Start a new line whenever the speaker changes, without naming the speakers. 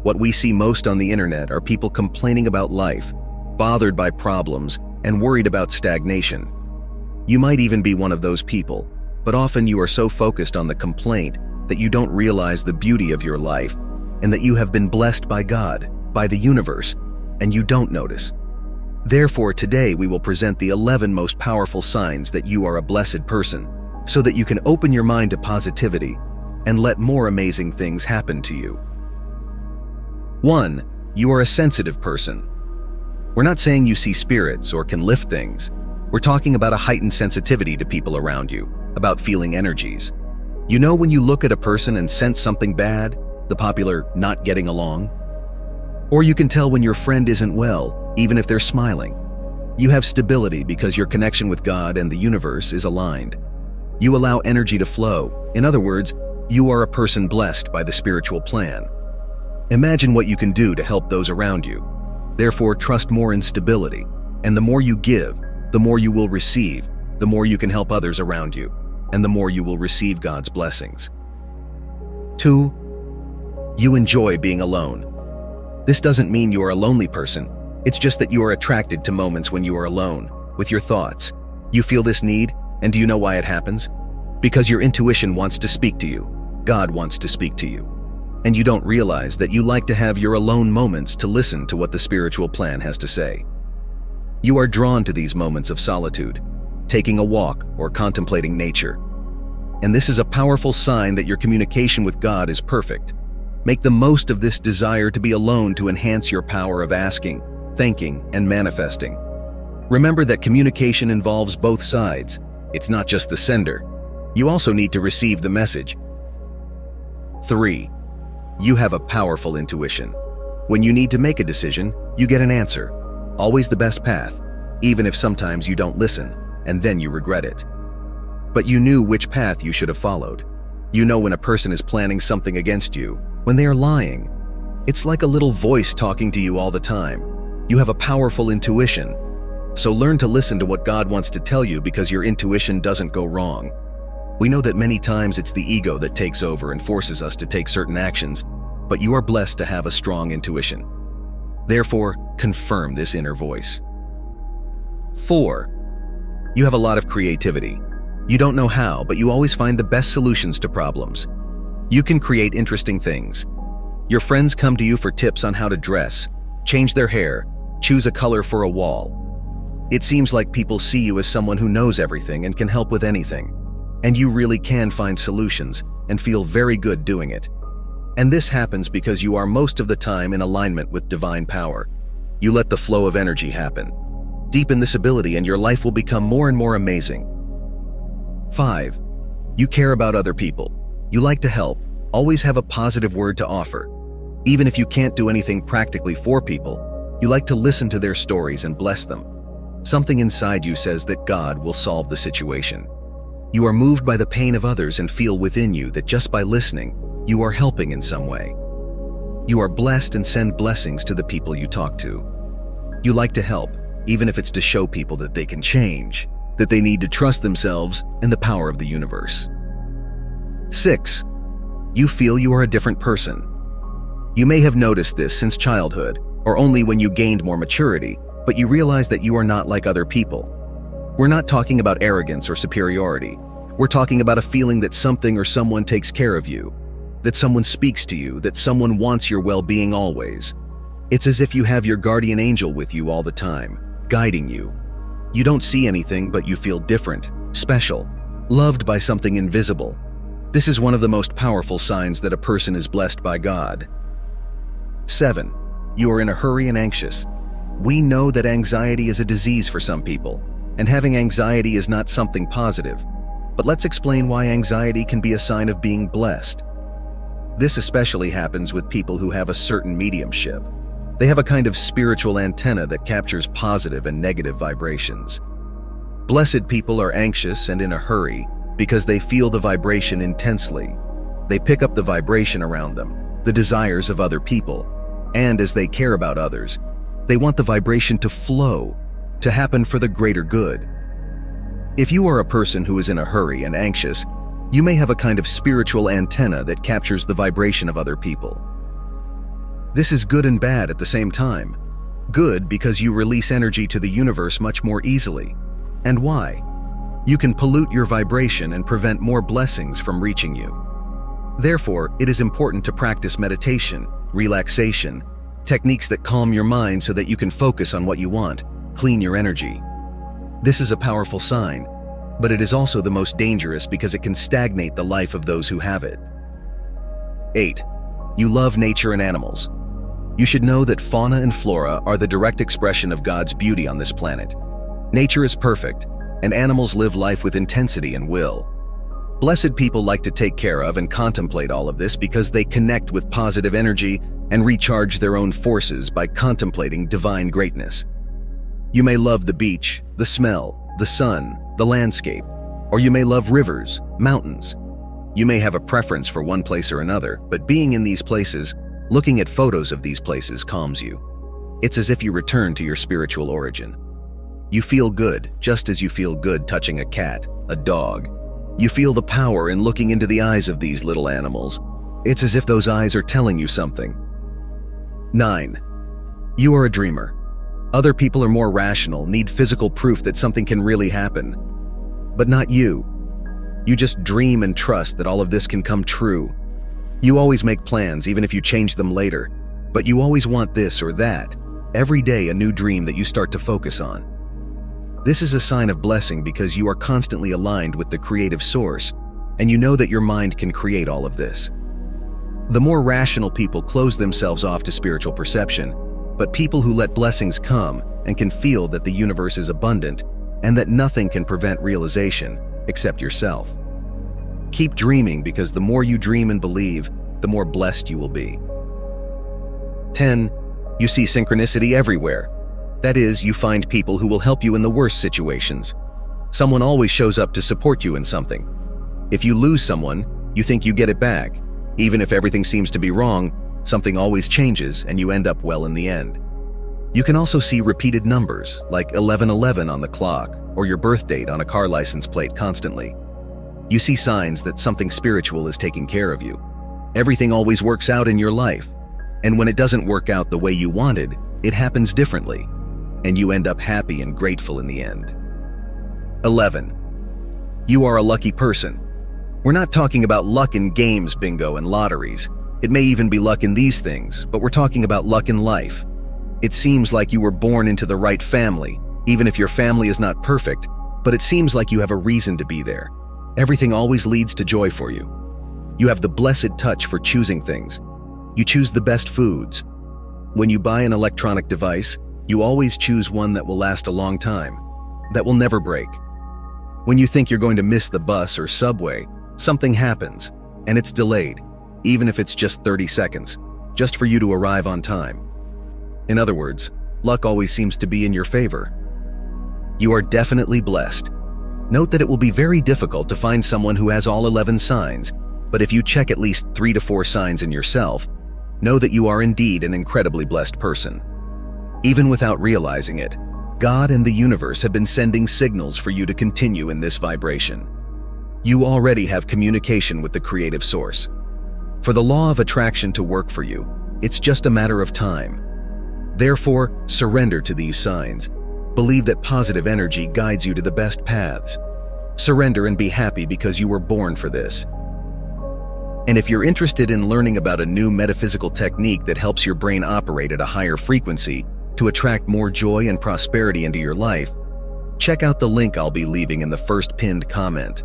What we see most on the internet are people complaining about life, bothered by problems, and worried about stagnation. You might even be one of those people, but often you are so focused on the complaint that you don't realize the beauty of your life and that you have been blessed by God, by the universe, and you don't notice. Therefore, today we will present the 11 most powerful signs that you are a blessed person, so that you can open your mind to positivity and let more amazing things happen to you. 1. You are a sensitive person. We're not saying you see spirits or can lift things. We're talking about a heightened sensitivity to people around you, about feeling energies. You know when you look at a person and sense something bad, the popular not getting along? Or you can tell when your friend isn't well, even if they're smiling. You have stability because your connection with God and the universe is aligned. You allow energy to flow. In other words, you are a person blessed by the spiritual plan. Imagine what you can do to help those around you. Therefore, trust more in stability, and the more you give, the more you will receive, the more you can help others around you, and the more you will receive God's blessings. 2. You enjoy being alone. This doesn't mean you are a lonely person. It's just that you are attracted to moments when you are alone, with your thoughts. You feel this need, and do you know why it happens? Because your intuition wants to speak to you. God wants to speak to you. And you don't realize that you like to have your alone moments to listen to what the spiritual plan has to say. You are drawn to these moments of solitude, taking a walk or contemplating nature. And this is a powerful sign that your communication with God is perfect. Make the most of this desire to be alone to enhance your power of asking, thinking, and manifesting. Remember that communication involves both sides. It's not just the sender. You also need to receive the message. 3. You have a powerful intuition. When you need to make a decision, you get an answer. Always the best path, even if sometimes you don't listen, and then you regret it. But you knew which path you should have followed. You know when a person is planning something against you, when they are lying. It's like a little voice talking to you all the time. You have a powerful intuition. So learn to listen to what God wants to tell you because your intuition doesn't go wrong. We know that many times it's the ego that takes over and forces us to take certain actions, but you are blessed to have a strong intuition. Therefore, confirm this inner voice. 4. You have a lot of creativity. You don't know how, but you always find the best solutions to problems. You can create interesting things. Your friends come to you for tips on how to dress, change their hair, choose a color for a wall. It seems like people see you as someone who knows everything and can help with anything. And you really can find solutions and feel very good doing it. And this happens because you are most of the time in alignment with divine power. You let the flow of energy happen. Deepen this ability and your life will become more and more amazing. 5. You care about other people. You like to help, always have a positive word to offer. Even if you can't do anything practically for people, you like to listen to their stories and bless them. Something inside you says that God will solve the situation. You are moved by the pain of others and feel within you that just by listening, you are helping in some way. You are blessed and send blessings to the people you talk to. You like to help, even if it's to show people that they can change, that they need to trust themselves and the power of the universe. 6. You feel you are a different person. You may have noticed this since childhood, or only when you gained more maturity, but you realize that you are not like other people. We're not talking about arrogance or superiority. We're talking about a feeling that something or someone takes care of you, that someone speaks to you, that someone wants your well-being always. It's as if you have your guardian angel with you all the time, guiding you. You don't see anything, but you feel different, special, loved by something invisible. This is one of the most powerful signs that a person is blessed by God. 7. You are in a hurry and anxious. We know that anxiety is a disease for some people, and having anxiety is not something positive. But let's explain why anxiety can be a sign of being blessed. This especially happens with people who have a certain mediumship. They have a kind of spiritual antenna that captures positive and negative vibrations. Blessed people are anxious and in a hurry because they feel the vibration intensely. They pick up the vibration around them, the desires of other people, and as they care about others, they want the vibration to flow, to happen for the greater good. If you are a person who is in a hurry and anxious, you may have a kind of spiritual antenna that captures the vibration of other people. This is good and bad at the same time. Good because you release energy to the universe much more easily. And why? You can pollute your vibration and prevent more blessings from reaching you. Therefore, it is important to practice meditation, relaxation, techniques that calm your mind so that you can focus on what you want, clean your energy. This is a powerful sign, but it is also the most dangerous because it can stagnate the life of those who have it. 8. You love nature and animals. You should know that fauna and flora are the direct expression of God's beauty on this planet. Nature is perfect, and animals live life with intensity and will. Blessed people like to take care of and contemplate all of this because they connect with positive energy and recharge their own forces by contemplating divine greatness. You may love the beach, the smell, the sun, the landscape, or you may love rivers, mountains. You may have a preference for one place or another, but being in these places, looking at photos of these places calms you. It's as if you return to your spiritual origin. You feel good, just as you feel good touching a cat, a dog. You feel the power in looking into the eyes of these little animals. It's as if those eyes are telling you something. 9. You are a dreamer. Other people are more rational, need physical proof that something can really happen. But not you. You just dream and trust that all of this can come true. You always make plans, even if you change them later. But you always want this or that. Every day a new dream that you start to focus on. This is a sign of blessing because you are constantly aligned with the creative source, and you know that your mind can create all of this. The more rational people close themselves off to spiritual perception, but people who let blessings come and can feel that the universe is abundant and that nothing can prevent realization except yourself. Keep dreaming because the more you dream and believe, the more blessed you will be. 10. You see synchronicity everywhere. That is, you find people who will help you in the worst situations. Someone always shows up to support you in something. If you lose someone, you think you get it back. Even if everything seems to be wrong, something always changes and you end up well in the end. You can also see repeated numbers, like 1111 on the clock or your birth date on a car license plate constantly. You see signs that something spiritual is taking care of you. Everything always works out in your life. And when it doesn't work out the way you wanted, it happens differently. And you end up happy and grateful in the end. 11. You are a lucky person. We're not talking about luck in games, bingo, and lotteries. It may even be luck in these things, but we're talking about luck in life. It seems like you were born into the right family, even if your family is not perfect, but it seems like you have a reason to be there. Everything always leads to joy for you. You have the blessed touch for choosing things. You choose the best foods. When you buy an electronic device, you always choose one that will last a long time, that will never break. When you think you're going to miss the bus or subway, something happens, and it's delayed, even if it's just 30 seconds, just for you to arrive on time. In other words, luck always seems to be in your favor. You are definitely blessed. Note that it will be very difficult to find someone who has all 11 signs, but if you check at least 3 to 4 signs in yourself, know that you are indeed an incredibly blessed person. Even without realizing it, God and the universe have been sending signals for you to continue in this vibration. You already have communication with the creative source. For the law of attraction to work for you, it's just a matter of time. Therefore, surrender to these signs. Believe that positive energy guides you to the best paths. Surrender and be happy because you were born for this. And if you're interested in learning about a new metaphysical technique that helps your brain operate at a higher frequency to attract more joy and prosperity into your life, check out the link I'll be leaving in the first pinned comment.